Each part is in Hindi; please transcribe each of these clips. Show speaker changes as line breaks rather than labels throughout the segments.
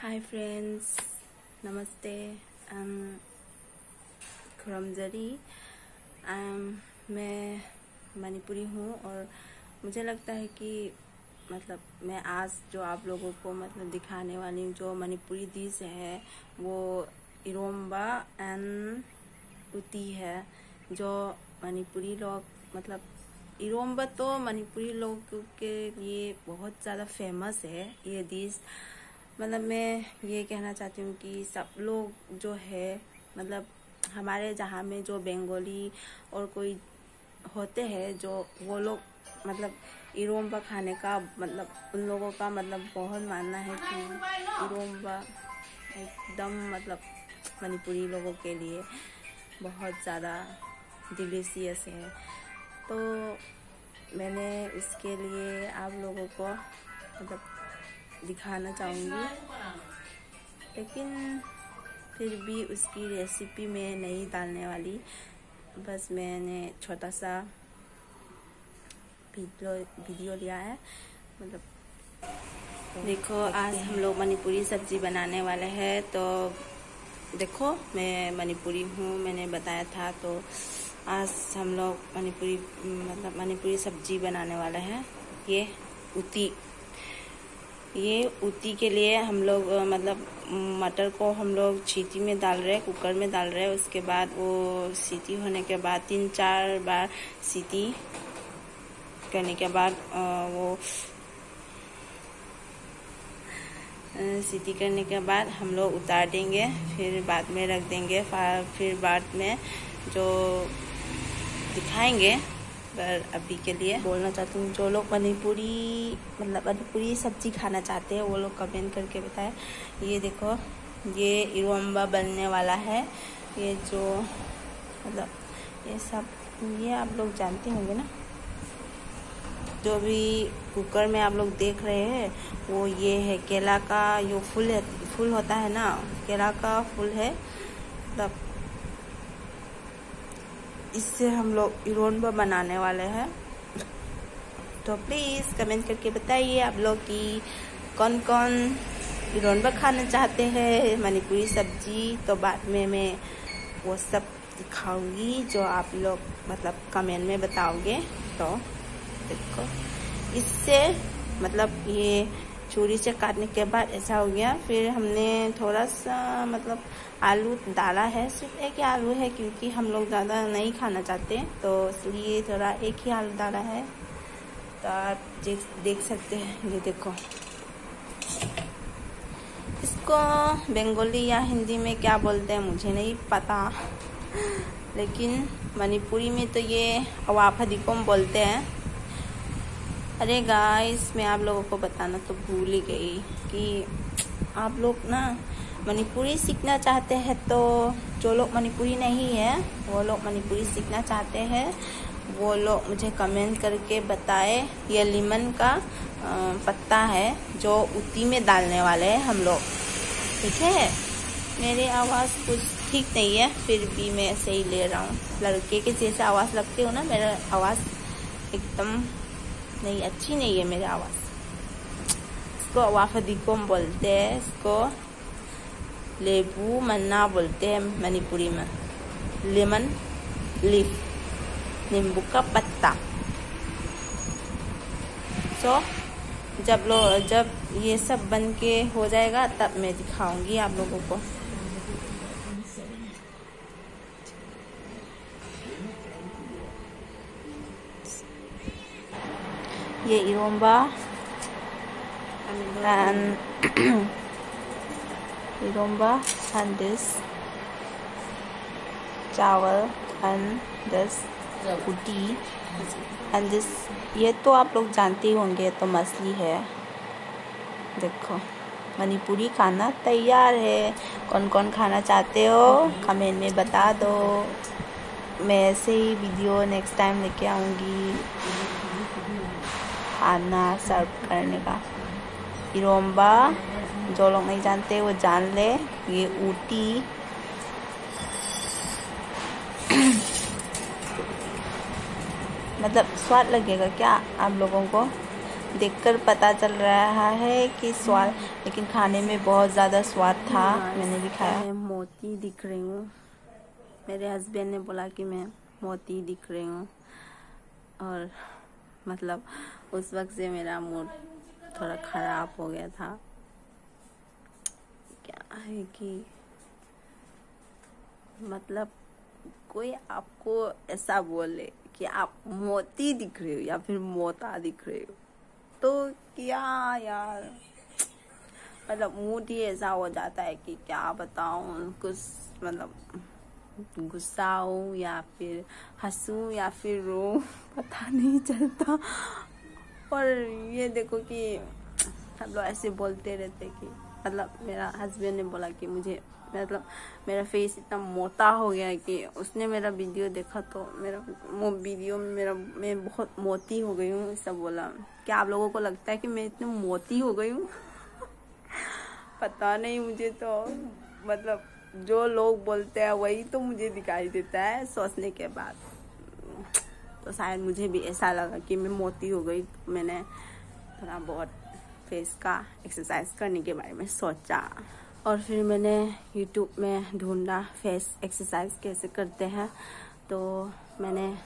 हाय फ्रेंड्स, नमस्ते। खुरमजरी। मैं मणिपुरी हूँ और मुझे लगता है कि मैं आज जो आप लोगों को दिखाने वाली जो मणिपुरी डिश है वो इरोम्बा एंड उती है। जो मणिपुरी लोग इरोम्बा तो मणिपुरी लोग के लिए बहुत ज़्यादा फेमस है ये डिश। मैं ये कहना चाहती हूँ कि सब लोग जो है हमारे जहाँ में जो बंगाली और कोई होते हैं जो वो लोग इरोम्बा खाने का उन लोगों का बहुत मानना है कि इरोम्बा एकदम मणिपुरी लोगों के लिए बहुत ज़्यादा डिलीशियस है। तो मैंने इसके लिए आप लोगों को दिखाना चाहूँगी, लेकिन फिर भी उसकी रेसिपी में नहीं डालने वाली। बस मैंने छोटा सा वीडियो लिया है। देखो, आज हम लोग मणिपुरी सब्जी बनाने वाले हैं। तो देखो, मैं मणिपुरी हूँ, मैंने बताया था। तो आज हम लोग मणिपुरी सब्जी बनाने वाले हैं। ये उती के लिए हम लोग मटर को हम लोग सीटी में डाल रहे हैं, कुकर में डाल रहे हैं। उसके बाद वो सीटी होने के बाद 3-4 बार सीटी करने के बाद वो सीटी करने के बाद हम लोग उतार देंगे, फिर बाद में रख देंगे। फिर बाद में जो दिखाएंगे। पर अभी के लिए बोलना चाहती हूँ, जो लोग मणिपुरी सब्जी खाना चाहते हैं वो लोग कमेंट करके बताएं। ये देखो, ये इरोम्बा बनने वाला है। ये जो ये आप लोग जानते होंगे ना। जो भी कुकर में आप लोग देख रहे हैं वो ये है केला का जो फूल होता है ना, केला का फूल है। इससे हम लोग इरोम्बा बनाने वाले हैं। तो प्लीज़ कमेंट करके बताइए आप लोग कि कौन कौन इरोम्बा खाना चाहते हैं मणिपुरी सब्जी। तो बाद में मैं वो सब दिखाऊंगी जो आप लोग कमेंट में बताओगे। तो देखो, इससे ये छुरी से काटने के बाद ऐसा हो गया। फिर हमने थोड़ा सा आलू डाला है, सिर्फ एक ही आलू है क्योंकि हम लोग ज़्यादा नहीं खाना चाहते, तो इसलिए थोड़ा एक ही आलू डाला है। तो आप देख सकते हैं। ये देखो, इसको बंगाली या हिंदी में क्या बोलते हैं मुझे नहीं पता, लेकिन मणिपुरी में तो ये अवाफादिकोम बोलते हैं। अरे गाइस, मैं आप लोगों को बताना तो भूल ही गई कि आप लोग ना मणिपुरी सीखना चाहते हैं। तो जो लोग मणिपुरी नहीं है वो लोग मणिपुरी सीखना चाहते हैं वो लोग मुझे कमेंट करके बताए। ये लेमन का पत्ता है जो उती में डालने वाले हैं हम लोग, ठीक है। मेरी आवाज़ कुछ ठीक नहीं है, फिर भी मैं सही ले रहा हूँ। लड़के के जैसे आवाज़ लगती हो ना, मेरा आवाज़ एकदम नहीं अच्छी नहीं है मेरी आवाज़। इसको अवाफादिकोम बोलते हैं, इसको लेबू मन्ना बोलते हैं मणिपुरी में। लेमन लीफ, नींबू का पत्ता। जब ये सब बन के हो जाएगा तब मैं दिखाऊंगी आप लोगों को। ये इरोम्बा and this चावल and this Ooty and this, ये तो आप लोग जानते ही होंगे। तो मछली है। देखो, मणिपुरी खाना तैयार है। कौन कौन खाना चाहते हो कमेंट में बता दो। मैं ऐसे ही वीडियो नेक्स्ट टाइम लेके आऊँगी खाना सर्व करने का। इरोम्बा जो लोग नहीं जानते वो जान ले। ये उटी स्वाद लगेगा क्या आप लोगों को? देखकर पता चल रहा है कि स्वाद, लेकिन खाने में बहुत ज़्यादा स्वाद था। मैंने भी खाया। मैं मोती दिख रही हूँ। मेरे हस्बैंड ने बोला कि मैं मोती दिख रही हूँ, और मतलब उस वक्त से मेरा मूड थोड़ा ख़राब हो गया था। क्या है कि मतलब कोई आपको ऐसा बोले कि आप मोती दिख रहे हो या फिर मोता दिख रहे हो, तो क्या यार, मतलब मूड ही ऐसा हो जाता है कि क्या बताऊं। कुछ मतलब गुस्सा हूँ या फिर हंसूं या फिर रो, पता नहीं चलता। और ये देखो कि हम लोग ऐसे बोलते रहते कि मतलब मेरा हस्बैंड ने बोला कि मुझे मतलब मेरा फेस इतना मोटा हो गया है कि उसने मेरा वीडियो देखा तो मेरा वीडियो में मैं बहुत मोटी हो गई हूँ, ऐसा बोला। क्या आप लोगों को लगता है कि मैं इतनी मोटी हो गई हूँ? पता नहीं, मुझे तो मतलब जो लोग बोलते हैं वही तो मुझे दिखाई देता है सोचने के बाद। तो शायद मुझे भी ऐसा लगा कि मैं मोटी हो गई, तो मैंने थोड़ा बहुत फेस का एक्सरसाइज करने के बारे में सोचा। और फिर मैंने YouTube में ढूंढा फेस एक्सरसाइज कैसे करते हैं, तो मैंने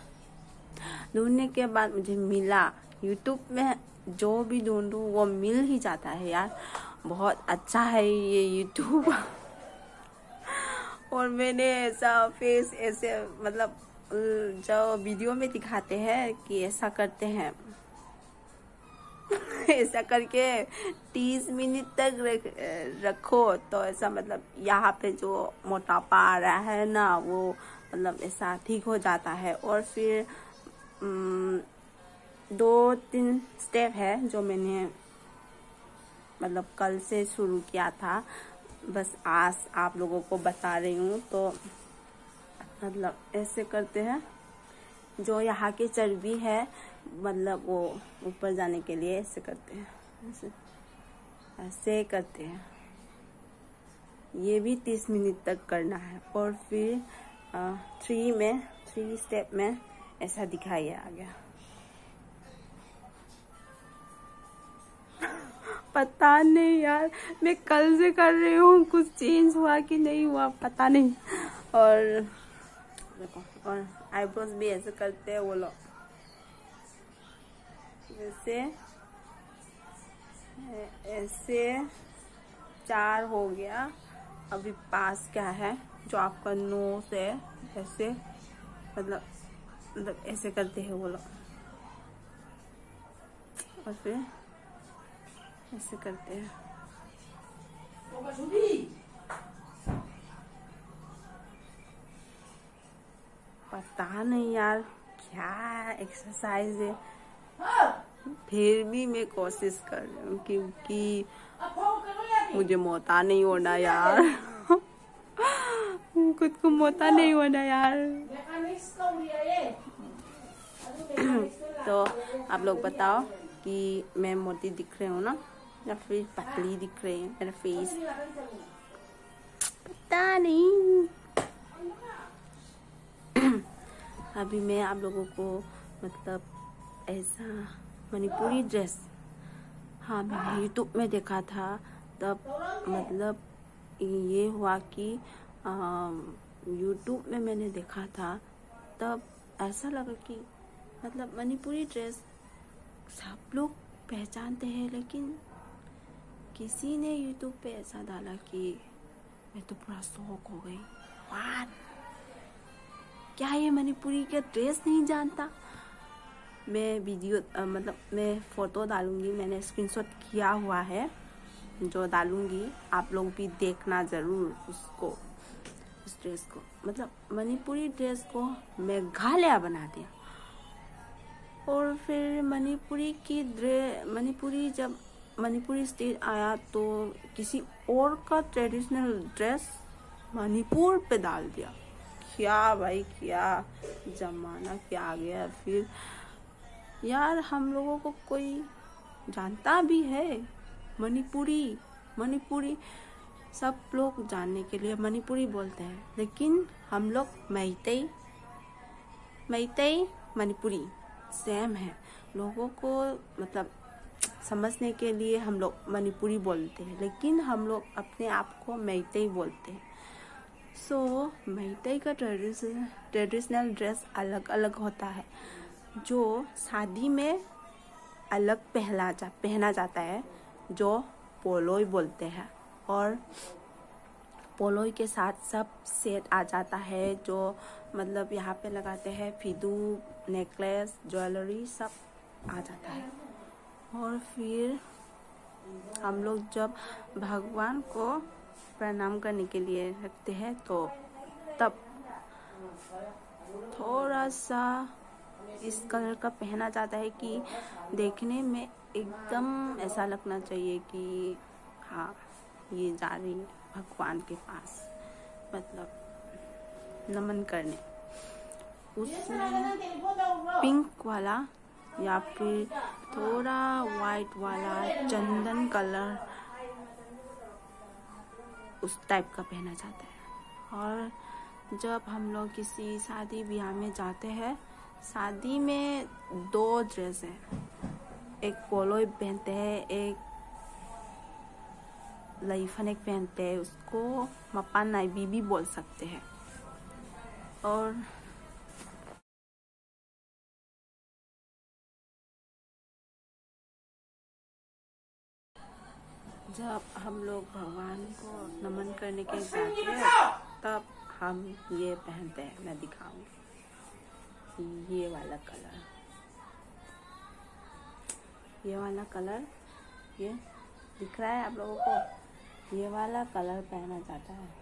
ढूंढने के बाद मुझे मिला। YouTube में जो भी ढूंढूं वो मिल ही जाता है यार, बहुत अच्छा है ये YouTube। और मैंने ऐसा फेस ऐसे मतलब जो वीडियो में दिखाते हैं कि ऐसा करते हैं, ऐसा करके 30 मिनट तक रखो तो ऐसा मतलब यहाँ पे जो मोटापा आ रहा है ना, वो मतलब ऐसा ठीक हो जाता है। और फिर 2-3 स्टेप है जो मैंने मतलब कल से शुरू किया था, बस आज आप लोगों को बता रही हूँ। तो मतलब ऐसे करते हैं, जो यहाँ की चर्बी है मतलब वो ऊपर जाने के लिए ऐसे करते हैं, ऐसे करते हैं। ये भी 30 मिनट तक करना है। और फिर 3 स्टेप में ऐसा दिखाई आ गया। पता नहीं यार, मैं कल से कर रही हूँ, कुछ चेंज हुआ कि नहीं हुआ पता नहीं। और देखो, और आईब्रोज भी ऐसे करते हैं वो लोग, जैसे ऐसे 4 हो गया। अभी 5 क्या है, जो आपका नोज है ऐसे मतलब ऐसे करते हैं वो लोग, और फिर ऐसे करते हैं। पता नहीं यार क्या एक्सरसाइज है, फिर भी मैं कोशिश कर रही हूँ क्योंकि मुझे मोटा नहीं होना यार। खुद को मोटा नहीं होना यार। तो आप लोग बताओ कि मैं मोटी दिख रही हूँ ना, या फिर पतली दिख रही है मेरा फेस, पता नहीं। अभी मैं आप लोगों को मतलब ऐसा मणिपुरी ड्रेस, हाँ मैंने यूट्यूब में देखा था, तब मतलब ये हुआ कि यूट्यूब में मैंने देखा था, तब ऐसा लगा कि मतलब मणिपुरी ड्रेस सब लोग पहचानते हैं, लेकिन किसी ने यूट्यूब पे ऐसा डाला कि मैं तो पूरा शौक हो गई। वाह, क्या ये मणिपुरी का ड्रेस नहीं जानता? मैं वीडियो मतलब मैं फोटो डालूंगी, मैंने स्क्रीनशॉट किया हुआ है जो डालूंगी, आप लोग भी देखना जरूर उसको, उस ड्रेस को। मतलब मणिपुरी ड्रेस को मेघालय बना दिया। और फिर जब मणिपुरी स्टेट आया तो किसी और का ट्रेडिशनल ड्रेस मणिपुर पे डाल दिया। क्या भाई, क्या जमाना क्या आ गया। फिर यार हम लोगों को कोई जानता भी है मणिपुरी सब लोग जानने के लिए मणिपुरी बोलते हैं, लेकिन हम लोग मैतेई मणिपुरी सेम है। लोगों को मतलब समझने के लिए हम लोग मणिपुरी बोलते हैं, लेकिन हम लोग अपने आप को मैतेई बोलते हैं। सो मैतेई का ट्रेडिशनल ड्रेस अलग अलग होता है, जो शादी में अलग पहना जाता है, जो पोलोई बोलते हैं। और पोलोई के साथ सब सेट आ जाता है, जो मतलब यहाँ पे लगाते हैं, फिदू, नेकलेस, ज्वेलरी सब आ जाता है। और फिर हम लोग जब भगवान को प्रणाम करने के लिए रखते हैं, तो तब थोड़ा सा इस कलर का पहना जाता है कि देखने में एकदम ऐसा लगना चाहिए कि हाँ, ये जा रही है भगवान के पास, मतलब नमन करने। उसमें पिंक वाला या फिर थोड़ा वाइट वाला चंदन कलर उस टाइप का पहना जाता है। और जब हम लोग किसी शादी ब्याह में जाते हैं, शादी में 2 ड्रेस है, एक पोलोई पहनते हैं, एक लईफनेक पहनते हैं, उसको मपान नाइबी भी बोल सकते हैं। और जब हम लोग भगवान को नमन करने के जाते हैं, तब हम ये पहनते हैं, मैं दिखाऊंगी। ये वाला कलर ये दिख रहा है आप लोगों को, ये वाला कलर पहना जाता है।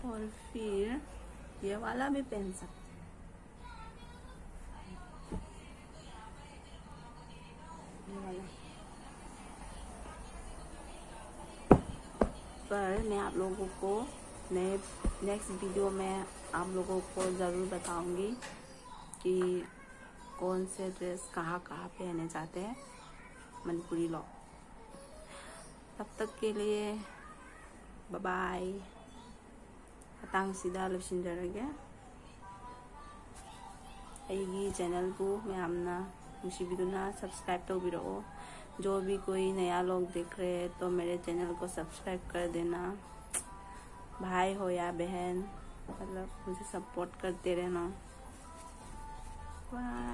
और फिर ये वाला भी पहन सकते हैं, ये वाला। पर मैं आप लोगों को नेक्स्ट वीडियो में आप लोगों को ज़रूर बताऊंगी कि कौन से ड्रेस कहाँ पहने जाते हैं मणिपुरी लोग। तब तक के लिए बाय बाय। ꯃꯇꯥꯡꯁꯤꯗ ꯂꯣꯏꯁꯤꯟꯖꯔꯒꯦ꯫ ꯑꯩꯒꯤ ꯆꯦꯅꯦꯜꯕꯨ ꯃꯌꯥꯝꯅ नुसीबिदुना सब्सक्राइब तौबिरओ। जो भी कोई नया लोग देख रहे हैं तो मेरे चैनल को सब्सक्राइब कर देना। भाई हो या बहन, मतलब मुझे सपोर्ट करते रहना। बाय।